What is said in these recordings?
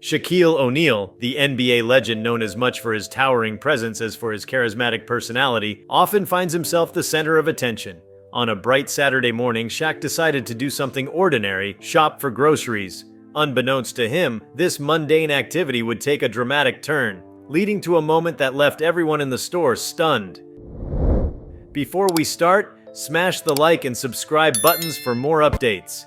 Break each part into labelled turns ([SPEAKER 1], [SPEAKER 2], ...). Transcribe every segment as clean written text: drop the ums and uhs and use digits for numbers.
[SPEAKER 1] Shaquille O'Neal, the NBA legend known as much for his towering presence as for his charismatic personality, often finds himself the center of attention. On a bright Saturday morning, Shaq decided to do something ordinary: shop for groceries. Unbeknownst to him, this mundane activity would take a dramatic turn, leading to a moment that left everyone in the store stunned. Before we start, smash the like and subscribe buttons for more updates.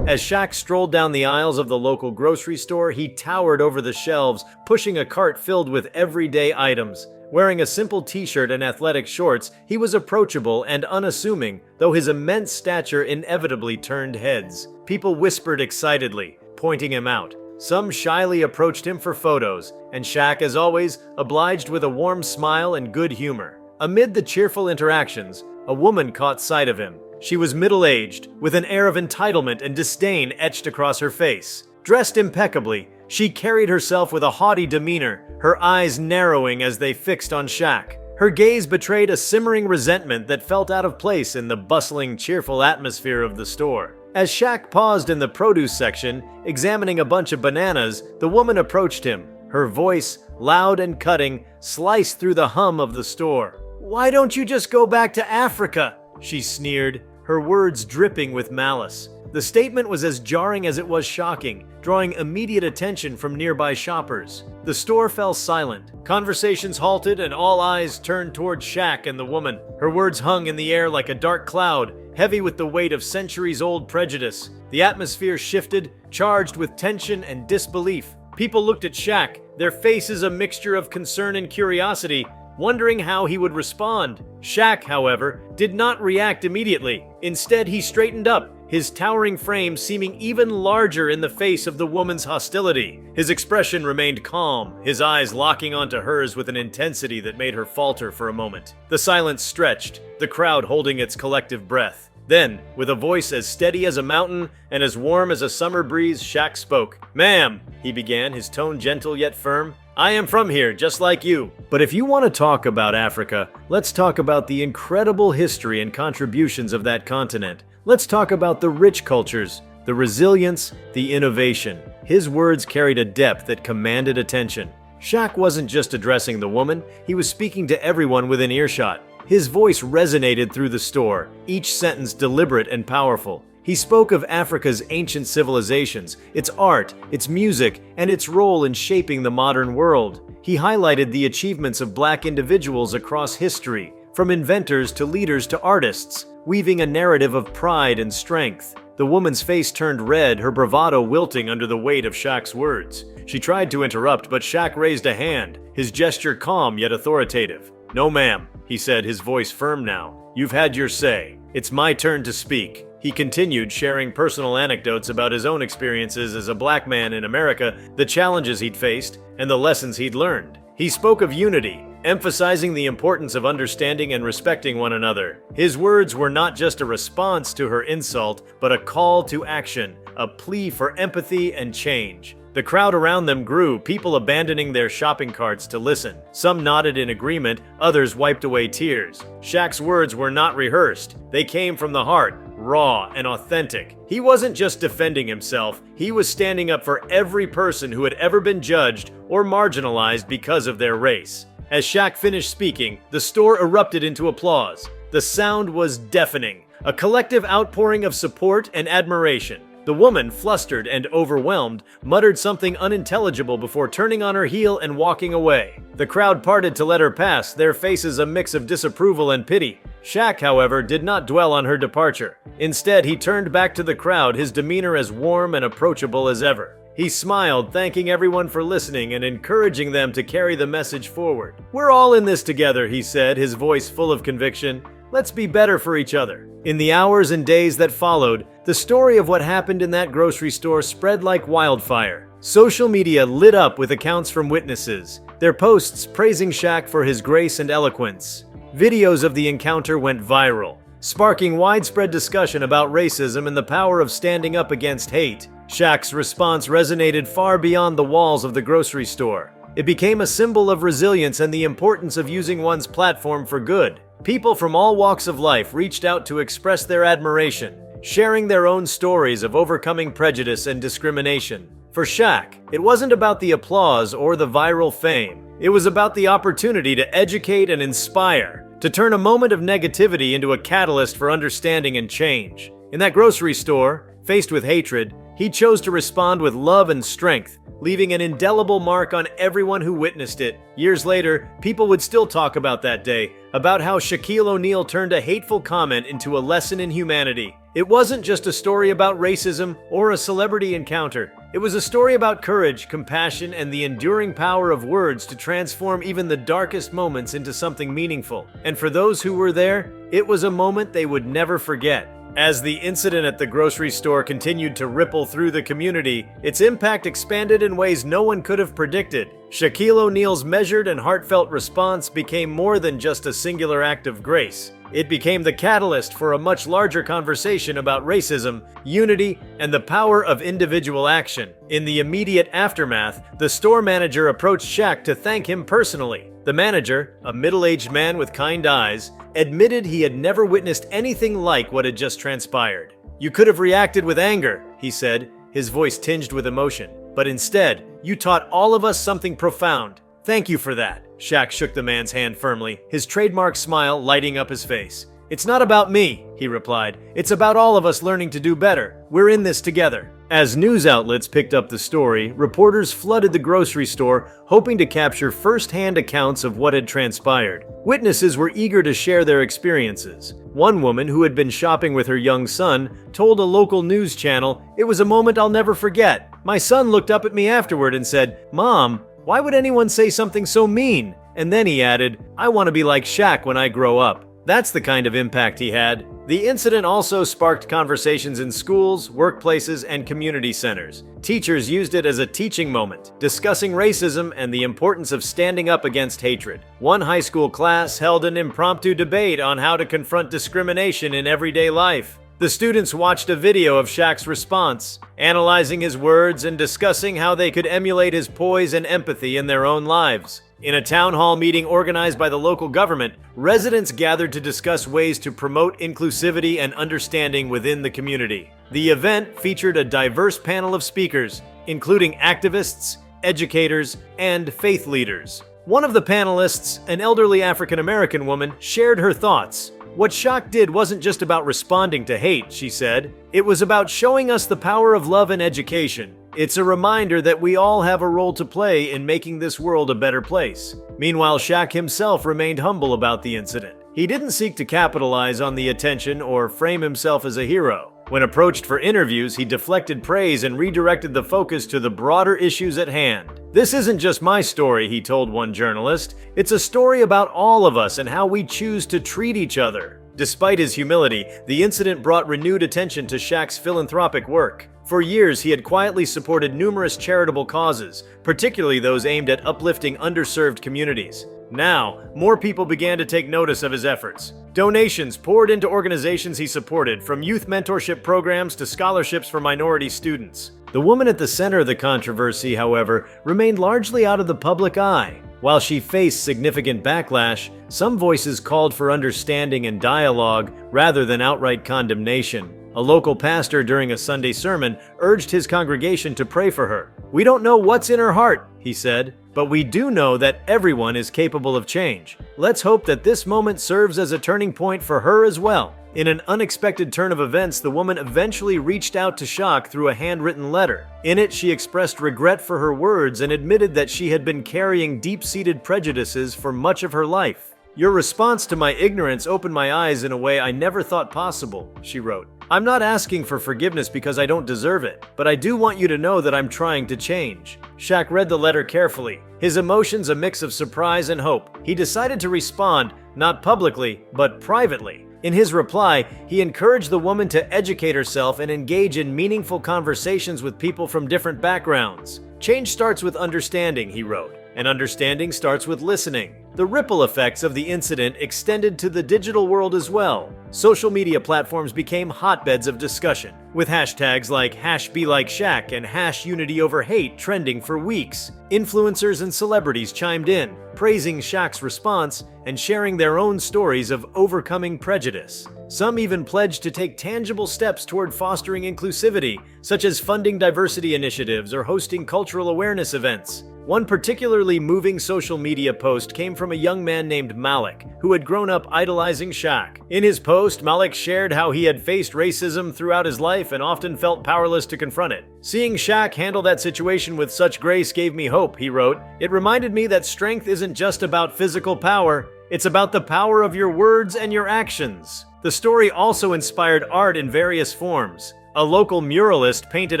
[SPEAKER 1] As Shaq strolled down the aisles of the local grocery store, he towered over the shelves, pushing a cart filled with everyday items. Wearing a simple t-shirt and athletic shorts, he was approachable and unassuming, though his immense stature inevitably turned heads. People whispered excitedly, pointing him out. Some shyly approached him for photos, and Shaq, as always, obliged with a warm smile and good humor. Amid the cheerful interactions, a woman caught sight of him. She was middle-aged, with an air of entitlement and disdain etched across her face. Dressed impeccably, she carried herself with a haughty demeanor, her eyes narrowing as they fixed on Shaq. Her gaze betrayed a simmering resentment that felt out of place in the bustling, cheerful atmosphere of the store. As Shaq paused in the produce section, examining a bunch of bananas, the woman approached him. Her voice, loud and cutting, sliced through the hum of the store. "Why don't you just go back to Africa?" she sneered, her words dripping with malice. The statement was as jarring as it was shocking, drawing immediate attention from nearby shoppers. The store fell silent. Conversations halted and all eyes turned toward Shaq and the woman. Her words hung in the air like a dark cloud, heavy with the weight of centuries-old prejudice. The atmosphere shifted, charged with tension and disbelief. People looked at Shaq, their faces a mixture of concern and curiosity, wondering how he would respond. Shaq, however, did not react immediately. Instead, he straightened up, his towering frame seeming even larger in the face of the woman's hostility. His expression remained calm, his eyes locking onto hers with an intensity that made her falter for a moment. The silence stretched, the crowd holding its collective breath. Then, with a voice as steady as a mountain and as warm as a summer breeze, Shaq spoke. "Ma'am," he began, his tone gentle yet firm, "I am from here, just like you. But if you want to talk about Africa, let's talk about the incredible history and contributions of that continent. Let's talk about the rich cultures, the resilience, the innovation." His words carried a depth that commanded attention. Shaq wasn't just addressing the woman, he was speaking to everyone within earshot. His voice resonated through the store, each sentence deliberate and powerful. He spoke of Africa's ancient civilizations, its art, its music, and its role in shaping the modern world. He highlighted the achievements of Black individuals across history, from inventors to leaders to artists, weaving a narrative of pride and strength. The woman's face turned red, her bravado wilting under the weight of Shaq's words. She tried to interrupt, but Shaq raised a hand, his gesture calm yet authoritative. "No, ma'am," he said, his voice firm now. "You've had your say. It's my turn to speak." He continued, sharing personal anecdotes about his own experiences as a Black man in America, the challenges he'd faced, and the lessons he'd learned. He spoke of unity, emphasizing the importance of understanding and respecting one another. His words were not just a response to her insult, but a call to action, a plea for empathy and change. The crowd around them grew, people abandoning their shopping carts to listen. Some nodded in agreement, others wiped away tears. Shaq's words were not rehearsed. They came from the heart, raw and authentic. He wasn't just defending himself, he was standing up for every person who had ever been judged or marginalized because of their race. As Shaq finished speaking, the store erupted into applause. The sound was deafening, a collective outpouring of support and admiration. The woman, flustered and overwhelmed, muttered something unintelligible before turning on her heel and walking away. The crowd parted to let her pass, their faces a mix of disapproval and pity. Shaq, however, did not dwell on her departure. Instead, he turned back to the crowd, his demeanor as warm and approachable as ever. He smiled, thanking everyone for listening and encouraging them to carry the message forward. "We're all in this together," he said, his voice full of conviction. "Let's be better for each other." In the hours and days that followed, the story of what happened in that grocery store spread like wildfire. Social media lit up with accounts from witnesses, their posts praising Shaq for his grace and eloquence. Videos of the encounter went viral, sparking widespread discussion about racism and the power of standing up against hate. Shaq's response resonated far beyond the walls of the grocery store. It became a symbol of resilience and the importance of using one's platform for good. People from all walks of life reached out to express their admiration, sharing their own stories of overcoming prejudice and discrimination. For Shaq, it wasn't about the applause or the viral fame. It was about the opportunity to educate and inspire, to turn a moment of negativity into a catalyst for understanding and change. In that grocery store, faced with hatred, he chose to respond with love and strength, leaving an indelible mark on everyone who witnessed it. Years later, people would still talk about that day, about how Shaquille O'Neal turned a hateful comment into a lesson in humanity. It wasn't just a story about racism or a celebrity encounter. It was a story about courage, compassion, and the enduring power of words to transform even the darkest moments into something meaningful. And for those who were there, it was a moment they would never forget. As the incident at the grocery store continued to ripple through the community, its impact expanded in ways no one could have predicted. Shaquille O'Neal's measured and heartfelt response became more than just a singular act of grace. It became the catalyst for a much larger conversation about racism, unity, and the power of individual action. In the immediate aftermath, the store manager approached Shaq to thank him personally. The manager, a middle-aged man with kind eyes, admitted he had never witnessed anything like what had just transpired. "You could have reacted with anger," he said, his voice tinged with emotion. "But instead, you taught all of us something profound. Thank you for that." Shaq shook the man's hand firmly, his trademark smile lighting up his face. "It's not about me," he replied. "It's about all of us learning to do better. We're in this together." As news outlets picked up the story, reporters flooded the grocery store, hoping to capture first-hand accounts of what had transpired. Witnesses were eager to share their experiences. One woman who had been shopping with her young son told a local news channel, "It was a moment I'll never forget. My son looked up at me afterward and said, 'Mom, why would anyone say something so mean?' And then he added, 'I want to be like Shaq when I grow up.'" That's the kind of impact he had. The incident also sparked conversations in schools, workplaces, and community centers. Teachers used it as a teaching moment, discussing racism and the importance of standing up against hatred. One high school class held an impromptu debate on how to confront discrimination in everyday life. The students watched a video of Shaq's response, analyzing his words and discussing how they could emulate his poise and empathy in their own lives. In a town hall meeting organized by the local government, residents gathered to discuss ways to promote inclusivity and understanding within the community. The event featured a diverse panel of speakers, including activists, educators, and faith leaders. One of the panelists, an elderly African-American woman, shared her thoughts. "What Shaq did wasn't just about responding to hate," she said. "It was about showing us the power of love and education. It's a reminder that we all have a role to play in making this world a better place." Meanwhile, Shaq himself remained humble about the incident. He didn't seek to capitalize on the attention or frame himself as a hero. When approached for interviews, he deflected praise and redirected the focus to the broader issues at hand. "This isn't just my story," he told one journalist. "It's a story about all of us and how we choose to treat each other." Despite his humility, the incident brought renewed attention to Shaq's philanthropic work. For years, he had quietly supported numerous charitable causes, particularly those aimed at uplifting underserved communities. Now, more people began to take notice of his efforts. Donations poured into organizations he supported, from youth mentorship programs to scholarships for minority students. The woman at the center of the controversy, however, remained largely out of the public eye. While she faced significant backlash, some voices called for understanding and dialogue rather than outright condemnation. A local pastor during a Sunday sermon urged his congregation to pray for her. "We don't know what's in her heart," he said, "but we do know that everyone is capable of change. Let's hope that this moment serves as a turning point for her as well." In an unexpected turn of events, the woman eventually reached out to Shaq through a handwritten letter. In it, she expressed regret for her words and admitted that she had been carrying deep-seated prejudices for much of her life. "Your response to my ignorance opened my eyes in a way I never thought possible," she wrote. "I'm not asking for forgiveness because I don't deserve it, but I do want you to know that I'm trying to change." Shaq read the letter carefully, his emotions a mix of surprise and hope. He decided to respond, not publicly, but privately. In his reply, he encouraged the woman to educate herself and engage in meaningful conversations with people from different backgrounds. "Change starts with understanding," he wrote, "and understanding starts with listening." The ripple effects of the incident extended to the digital world as well. Social media platforms became hotbeds of discussion, with hashtags like #BeLikeShaq and #UnityOverHate trending for weeks. Influencers and celebrities chimed in, praising Shaq's response and sharing their own stories of overcoming prejudice. Some even pledged to take tangible steps toward fostering inclusivity, such as funding diversity initiatives or hosting cultural awareness events. One particularly moving social media post came from a young man named Malik, who had grown up idolizing Shaq. In his post, Malik shared how he had faced racism throughout his life and often felt powerless to confront it. "Seeing Shaq handle that situation with such grace gave me hope," he wrote. "It reminded me that strength isn't just about physical power, it's about the power of your words and your actions." The story also inspired art in various forms. A local muralist painted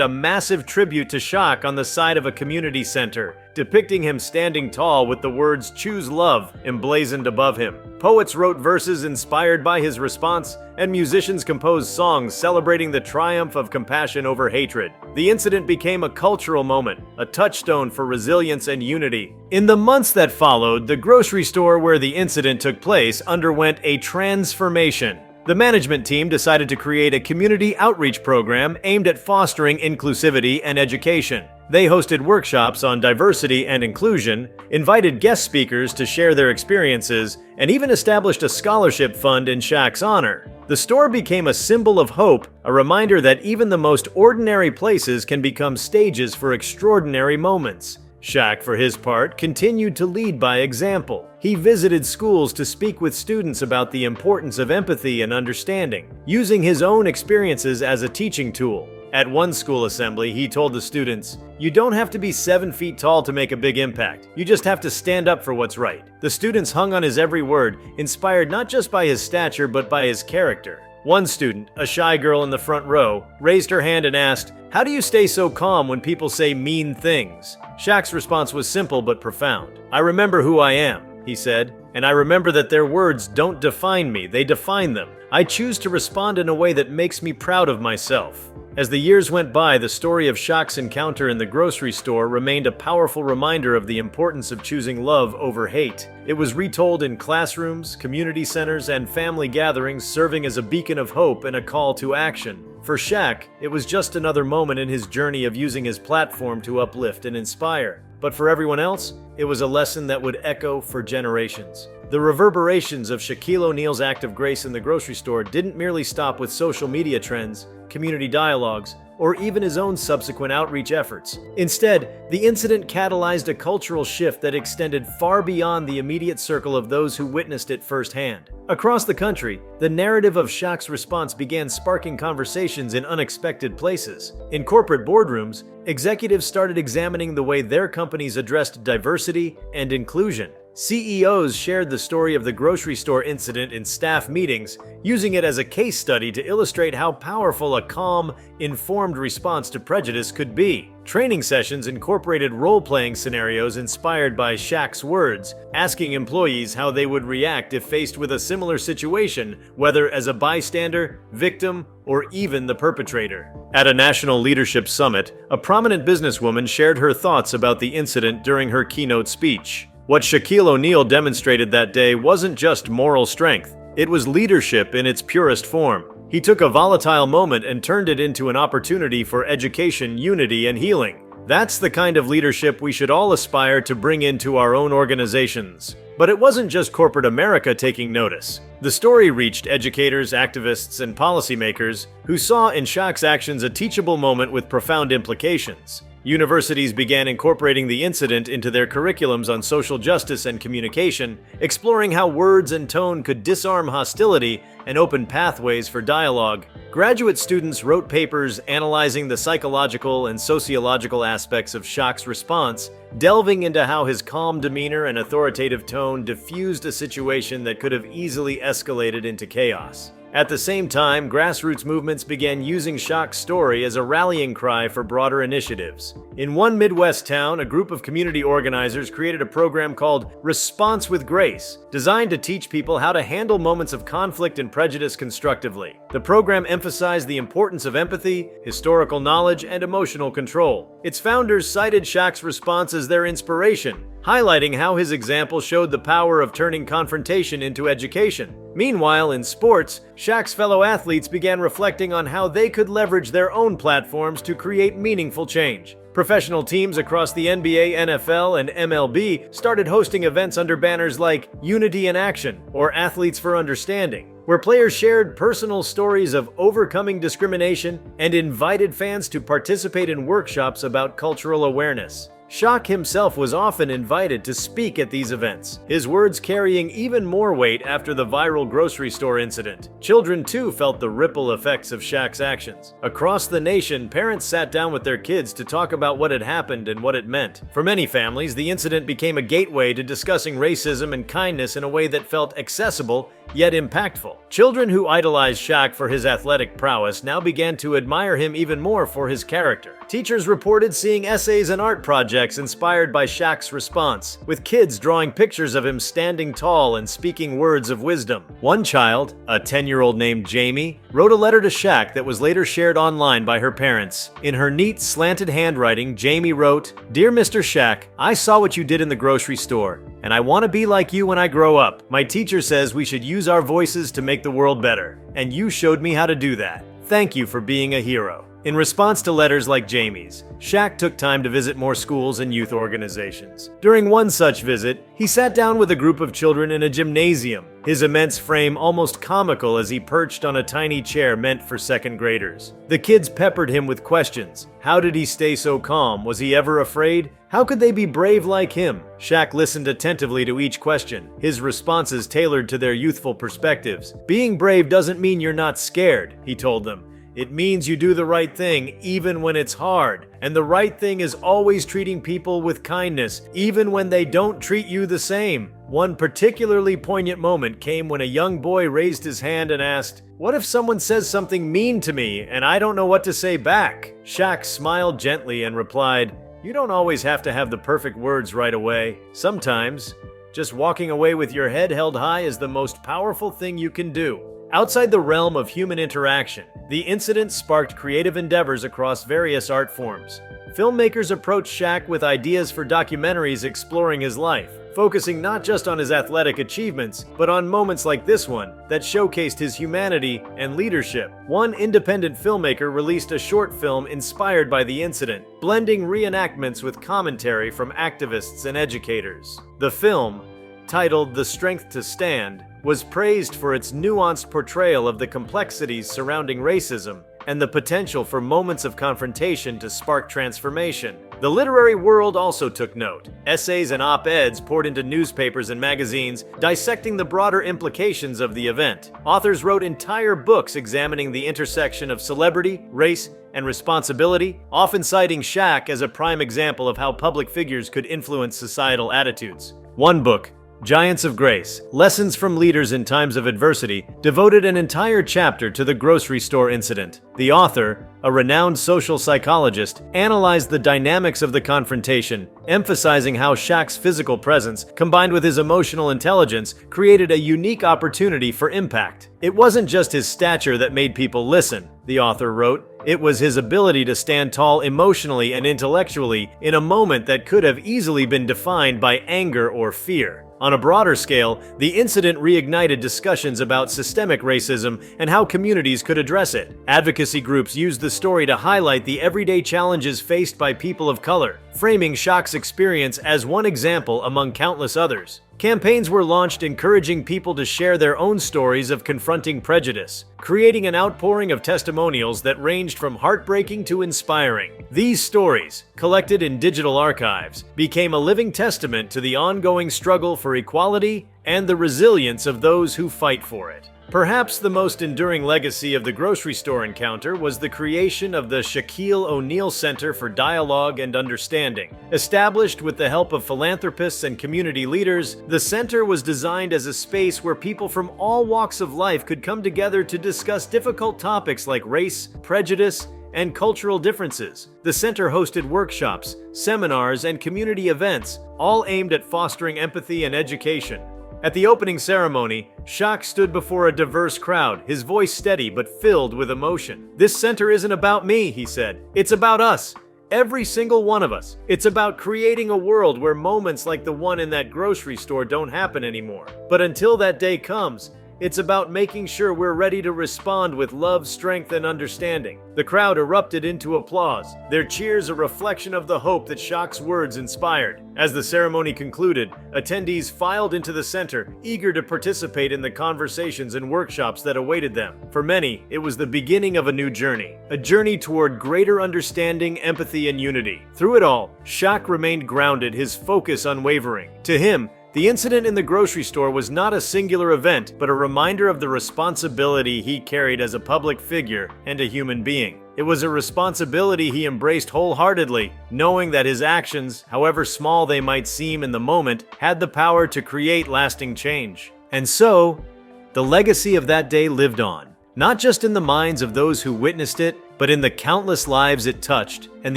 [SPEAKER 1] a massive tribute to Shaq on the side of a community center, depicting him standing tall with the words "Choose Love" emblazoned above him. Poets wrote verses inspired by his response, and musicians composed songs celebrating the triumph of compassion over hatred. The incident became a cultural moment, a touchstone for resilience and unity. In the months that followed, the grocery store where the incident took place underwent a transformation. The management team decided to create a community outreach program aimed at fostering inclusivity and education. They hosted workshops on diversity and inclusion, invited guest speakers to share their experiences, and even established a scholarship fund in Shaq's honor. The store became a symbol of hope, a reminder that even the most ordinary places can become stages for extraordinary moments. Shaq, for his part, continued to lead by example. He visited schools to speak with students about the importance of empathy and understanding, using his own experiences as a teaching tool. At one school assembly, he told the students, "You don't have to be 7 feet tall to make a big impact. You just have to stand up for what's right." The students hung on his every word, inspired not just by his stature but by his character. One student, a shy girl in the front row, raised her hand and asked, "How do you stay so calm when people say mean things?" Shaq's response was simple but profound. "I remember who I am," he said, "and I remember that their words don't define me, they define them. I choose to respond in a way that makes me proud of myself." As the years went by, the story of Shaq's encounter in the grocery store remained a powerful reminder of the importance of choosing love over hate. It was retold in classrooms, community centers, and family gatherings, serving as a beacon of hope and a call to action. For Shaq, it was just another moment in his journey of using his platform to uplift and inspire. But for everyone else, it was a lesson that would echo for generations. The reverberations of Shaquille O'Neal's act of grace in the grocery store didn't merely stop with social media trends, community dialogues, or even his own subsequent outreach efforts. Instead, the incident catalyzed a cultural shift that extended far beyond the immediate circle of those who witnessed it firsthand. Across the country, the narrative of Shaq's response began sparking conversations in unexpected places. In corporate boardrooms, executives started examining the way their companies addressed diversity and inclusion. CEOs shared the story of the grocery store incident in staff meetings, using it as a case study to illustrate how powerful a calm, informed response to prejudice could be. Training sessions incorporated role-playing scenarios inspired by Shaq's words, asking employees how they would react if faced with a similar situation, whether as a bystander, victim, or even the perpetrator. At a national leadership summit, a prominent businesswoman shared her thoughts about the incident during her keynote speech. What Shaquille O'Neal demonstrated that day wasn't just moral strength, it was leadership in its purest form. He took a volatile moment and turned it into an opportunity for education, unity, and healing. That's the kind of leadership we should all aspire to bring into our own organizations. But it wasn't just corporate America taking notice. The story reached educators, activists, and policymakers who saw in Shaq's actions a teachable moment with profound implications. Universities began incorporating the incident into their curriculums on social justice and communication, exploring how words and tone could disarm hostility and open pathways for dialogue. Graduate students wrote papers analyzing the psychological and sociological aspects of Shaq's response, delving into how his calm demeanor and authoritative tone diffused a situation that could have easily escalated into chaos. At the same time, grassroots movements began using Shaq's story as a rallying cry for broader initiatives. In one Midwest town, a group of community organizers created a program called Response with Grace, designed to teach people how to handle moments of conflict and prejudice constructively. The program emphasized the importance of empathy, historical knowledge, and emotional control. Its founders cited Shaq's response as their inspiration, highlighting how his example showed the power of turning confrontation into education. Meanwhile, in sports, Shaq's fellow athletes began reflecting on how they could leverage their own platforms to create meaningful change. Professional teams across the NBA, NFL, and MLB started hosting events under banners like Unity in Action or Athletes for Understanding, where players shared personal stories of overcoming discrimination and invited fans to participate in workshops about cultural awareness. Shaq himself was often invited to speak at these events, his words carrying even more weight after the viral grocery store incident. Children too felt the ripple effects of Shaq's actions. Across the nation, parents sat down with their kids to talk about what had happened and what it meant. For many families, the incident became a gateway to discussing racism and kindness in a way that felt accessible yet impactful. Children who idolized Shaq for his athletic prowess now began to admire him even more for his character. Teachers reported seeing essays and art projects inspired by Shaq's response, with kids drawing pictures of him standing tall and speaking words of wisdom. One child, a 10-year-old named Jamie, wrote a letter to Shaq that was later shared online by her parents. In her neat, slanted handwriting, Jamie wrote, "Dear Mr. Shaq, I saw what you did in the grocery store, and I want to be like you when I grow up. My teacher says we should use our voices to make the world better, and you showed me how to do that. Thank you for being a hero." In response to letters like Jamie's, Shaq took time to visit more schools and youth organizations. During one such visit, he sat down with a group of children in a gymnasium, his immense frame almost comical as he perched on a tiny chair meant for second graders. The kids peppered him with questions. How did he stay so calm? Was he ever afraid? How could they be brave like him? Shaq listened attentively to each question, his responses tailored to their youthful perspectives. "Being brave doesn't mean you're not scared," he told them. "It means you do the right thing, even when it's hard. And the right thing is always treating people with kindness, even when they don't treat you the same." One particularly poignant moment came when a young boy raised his hand and asked, "What if someone says something mean to me and I don't know what to say back?" Shaq smiled gently and replied, "You don't always have to have the perfect words right away. Sometimes, just walking away with your head held high is the most powerful thing you can do." Outside the realm of human interaction, the incident sparked creative endeavors across various art forms. Filmmakers approached Shaq with ideas for documentaries exploring his life, focusing not just on his athletic achievements, but on moments like this one that showcased his humanity and leadership. One independent filmmaker released a short film inspired by the incident, blending reenactments with commentary from activists and educators. The film, titled "The Strength to Stand," was praised for its nuanced portrayal of the complexities surrounding racism and the potential for moments of confrontation to spark transformation. The literary world also took note. Essays and op-eds poured into newspapers and magazines, dissecting the broader implications of the event. Authors wrote entire books examining the intersection of celebrity, race, and responsibility, often citing Shaq as a prime example of how public figures could influence societal attitudes. One book, Giants of Grace, Lessons from Leaders in Times of Adversity, devoted an entire chapter to the grocery store incident. The author, a renowned social psychologist, analyzed the dynamics of the confrontation, emphasizing how Shaq's physical presence, combined with his emotional intelligence, created a unique opportunity for impact. "It wasn't just his stature that made people listen," the author wrote. "It was his ability to stand tall emotionally and intellectually in a moment that could have easily been defined by anger or fear." On a broader scale, the incident reignited discussions about systemic racism and how communities could address it. Advocacy groups used the story to highlight the everyday challenges faced by people of color, framing Shaq's experience as one example among countless others. Campaigns were launched encouraging people to share their own stories of confronting prejudice, creating an outpouring of testimonials that ranged from heartbreaking to inspiring. These stories, collected in digital archives, became a living testament to the ongoing struggle for equality and the resilience of those who fight for it. Perhaps the most enduring legacy of the grocery store encounter was the creation of the Shaquille O'Neal Center for Dialogue and Understanding. Established with the help of philanthropists and community leaders, the center was designed as a space where people from all walks of life could come together to discuss difficult topics like race, prejudice, and cultural differences. The center hosted workshops, seminars, and community events, all aimed at fostering empathy and education. At the opening ceremony, Shaq stood before a diverse crowd, his voice steady but filled with emotion. "This center isn't about me," he said. "It's about us. Every single one of us. It's about creating a world where moments like the one in that grocery store don't happen anymore. But until that day comes, It's about making sure we're ready to respond with love, strength, and understanding." The crowd erupted into applause, their cheers a reflection of the hope that Shaq's words inspired. As the ceremony concluded, attendees filed into the center, eager to participate in the conversations and workshops that awaited them. For many, it was the beginning of a new journey, a journey toward greater understanding, empathy, and unity. Through it all, Shaq remained grounded, his focus unwavering. To him, the incident in the grocery store was not a singular event, but a reminder of the responsibility he carried as a public figure and a human being. It was a responsibility he embraced wholeheartedly, knowing that his actions, however small they might seem in the moment, had the power to create lasting change. And so, the legacy of that day lived on, not just in the minds of those who witnessed it, but in the countless lives it touched and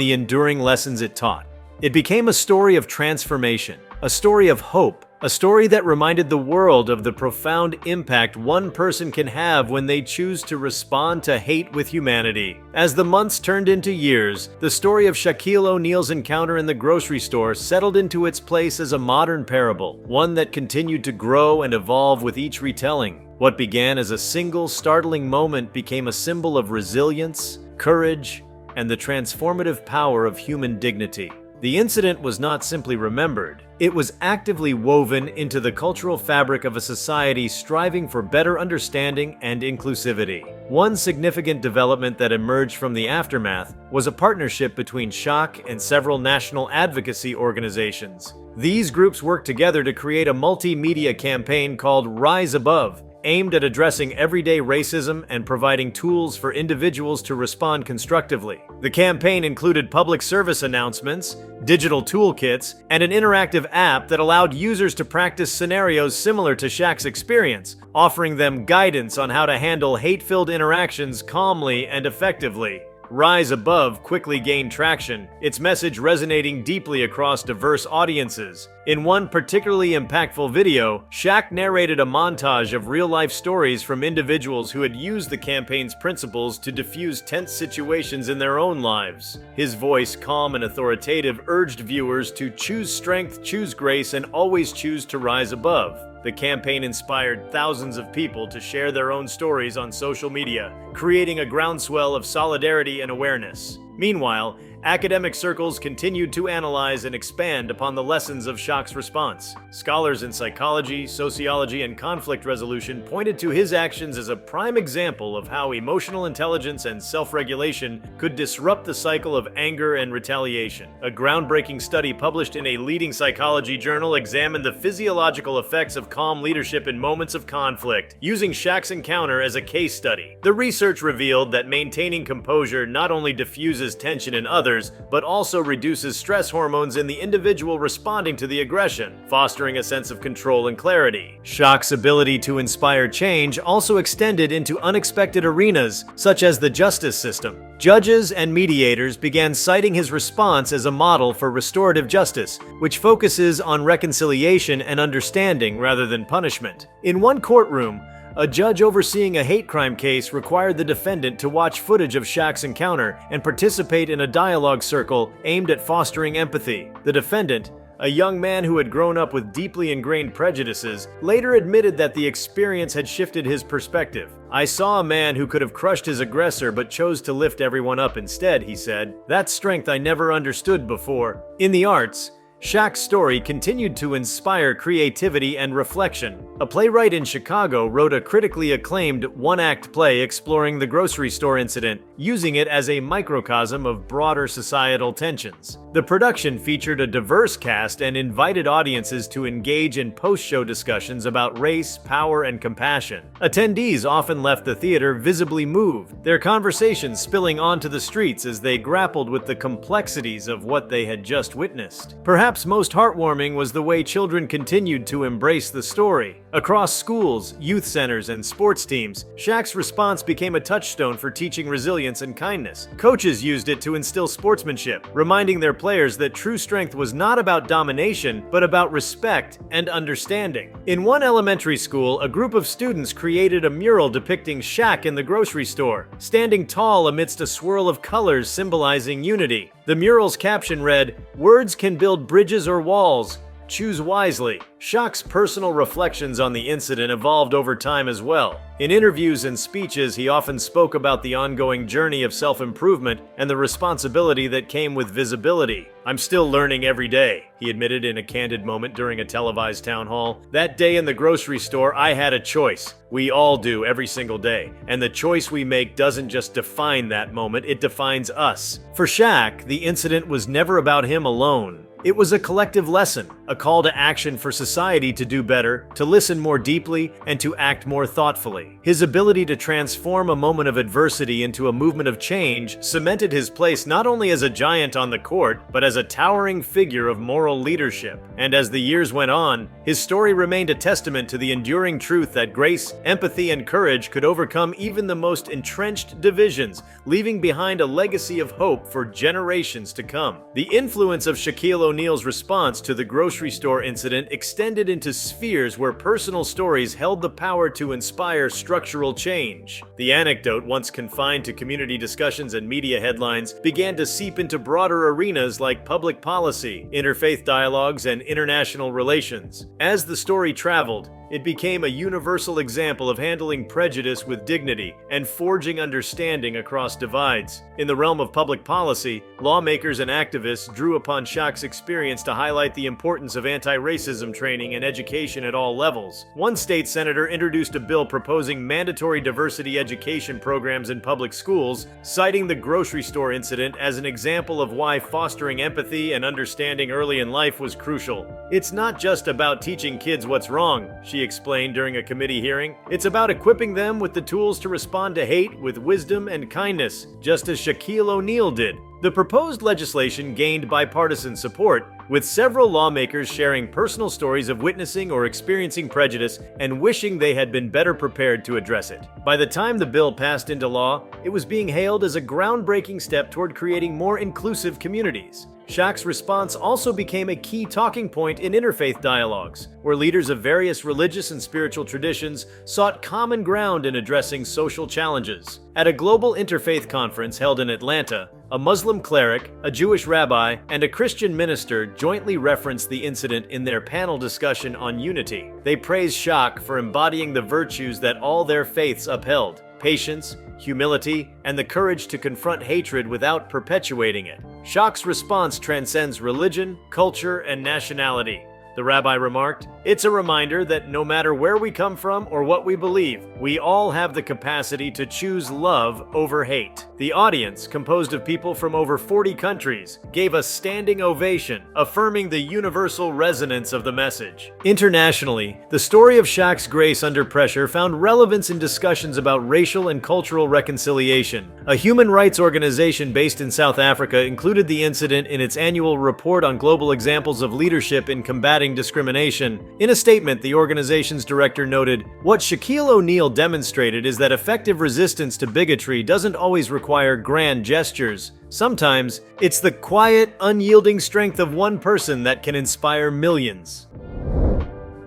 [SPEAKER 1] the enduring lessons it taught. It became a story of transformation, a story of hope, a story that reminded the world of the profound impact one person can have when they choose to respond to hate with humanity. As the months turned into years, the story of Shaquille O'Neal's encounter in the grocery store settled into its place as a modern parable, one that continued to grow and evolve with each retelling. What began as a single, startling moment became a symbol of resilience, courage, and the transformative power of human dignity. The incident was not simply remembered, it was actively woven into the cultural fabric of a society striving for better understanding and inclusivity. One significant development that emerged from the aftermath was a partnership between Shaq and several national advocacy organizations. These groups worked together to create a multimedia campaign called Rise Above, aimed at addressing everyday racism and providing tools for individuals to respond constructively. The campaign included public service announcements, digital toolkits, and an interactive app that allowed users to practice scenarios similar to Shaq's experience, offering them guidance on how to handle hate-filled interactions calmly and effectively. Rise Above quickly gained traction, its message resonating deeply across diverse audiences. In one particularly impactful video, Shaq narrated a montage of real-life stories from individuals who had used the campaign's principles to diffuse tense situations in their own lives. His voice, calm and authoritative, urged viewers to choose strength, choose grace, and always choose to rise above. The campaign inspired thousands of people to share their own stories on social media, creating a groundswell of solidarity and awareness. Meanwhile, academic circles continued to analyze and expand upon the lessons of Shaq's response. Scholars in psychology, sociology, and conflict resolution pointed to his actions as a prime example of how emotional intelligence and self-regulation could disrupt the cycle of anger and retaliation. A groundbreaking study published in a leading psychology journal examined the physiological effects of calm leadership in moments of conflict, using Shaq's encounter as a case study. The research revealed that maintaining composure not only diffuses tension in others, but also reduces stress hormones in the individual responding to the aggression, fostering a sense of control and clarity. Shaq's ability to inspire change also extended into unexpected arenas, such as the justice system. Judges and mediators began citing his response as a model for restorative justice, which focuses on reconciliation and understanding rather than punishment. In one courtroom, a judge overseeing a hate crime case required the defendant to watch footage of Shaq's encounter and participate in a dialogue circle aimed at fostering empathy. The defendant, a young man who had grown up with deeply ingrained prejudices, later admitted that the experience had shifted his perspective. "I saw a man who could have crushed his aggressor but chose to lift everyone up instead," he said. "That's strength I never understood before." In the arts, Shaq's story continued to inspire creativity and reflection. A playwright in Chicago wrote a critically acclaimed one-act play exploring the grocery store incident, using it as a microcosm of broader societal tensions. The production featured a diverse cast and invited audiences to engage in post-show discussions about race, power, and compassion. Attendees often left the theater visibly moved, their conversations spilling onto the streets as they grappled with the complexities of what they had just witnessed. Perhaps most heartwarming was the way children continued to embrace the story. Across schools, youth centers, and sports teams, Shaq's response became a touchstone for teaching resilience and kindness. Coaches used it to instill sportsmanship, reminding their players that true strength was not about domination, but about respect and understanding. In one elementary school, a group of students created a mural depicting Shaq in the grocery store, standing tall amidst a swirl of colors symbolizing unity. The mural's caption read, "Words can build bridges or walls. choose wisely. Shaq's personal reflections on the incident evolved over time as well. In interviews and speeches, he often spoke about the ongoing journey of self-improvement and the responsibility that came with visibility. "I'm still learning every day," he admitted in a candid moment during a televised town hall. "That day in the grocery store, I had a choice. We all do every single day. And the choice we make doesn't just define that moment, it defines us." For Shaq, the incident was never about him alone. It was a collective lesson, a call to action for society to do better, to listen more deeply, and to act more thoughtfully. His ability to transform a moment of adversity into a movement of change cemented his place not only as a giant on the court, but as a towering figure of moral leadership. And as the years went on, his story remained a testament to the enduring truth that grace, empathy, and courage could overcome even the most entrenched divisions, leaving behind a legacy of hope for generations to come. The influence of Shaquille O'Neal's response to the grocery store incident extended into spheres where personal stories held the power to inspire structural change. The anecdote, once confined to community discussions and media headlines, began to seep into broader arenas like public policy, interfaith dialogues, and international relations. As the story traveled, it became a universal example of handling prejudice with dignity and forging understanding across divides. In the realm of public policy, lawmakers and activists drew upon Shaq's experience to highlight the importance of anti-racism training and education at all levels. One state senator introduced a bill proposing mandatory diversity education programs in public schools, citing the grocery store incident as an example of why fostering empathy and understanding early in life was crucial. "It's not just about teaching kids what's wrong," she explained during a committee hearing. "It's about equipping them with the tools to respond to hate with wisdom and kindness, just as Shaquille O'Neal did." The proposed legislation gained bipartisan support, with several lawmakers sharing personal stories of witnessing or experiencing prejudice and wishing they had been better prepared to address it. By the time the bill passed into law, it was being hailed as a groundbreaking step toward creating more inclusive communities. Shaq's response also became a key talking point in interfaith dialogues, where leaders of various religious and spiritual traditions sought common ground in addressing social challenges. At a global interfaith conference held in Atlanta, a Muslim cleric, a Jewish rabbi, and a Christian minister jointly referenced the incident in their panel discussion on unity. They praised Shaq for embodying the virtues that all their faiths upheld: patience, humility, and the courage to confront hatred without perpetuating it. Shaq's response transcends religion, culture, and nationality. The rabbi remarked, "It's a reminder that no matter where we come from or what we believe, we all have the capacity to choose love over hate." The audience, composed of people from over 40 countries, gave a standing ovation, affirming the universal resonance of the message. Internationally, the story of Shaq's grace under pressure found relevance in discussions about racial and cultural reconciliation. A human rights organization based in South Africa included the incident in its annual report on global examples of leadership in combating discrimination. In a statement, the organization's director noted, "What Shaquille O'Neal demonstrated is that effective resistance to bigotry doesn't always require grand gestures. Sometimes, it's the quiet, unyielding strength of one person that can inspire millions."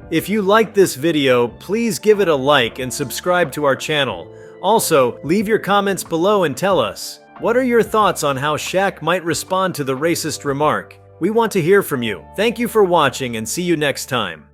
[SPEAKER 1] If you liked this video, please give it a like and subscribe to our channel. Also, leave your comments below and tell us, what are your thoughts on how Shaq might respond to the racist remark? We want to hear from you. Thank you for watching and see you next time.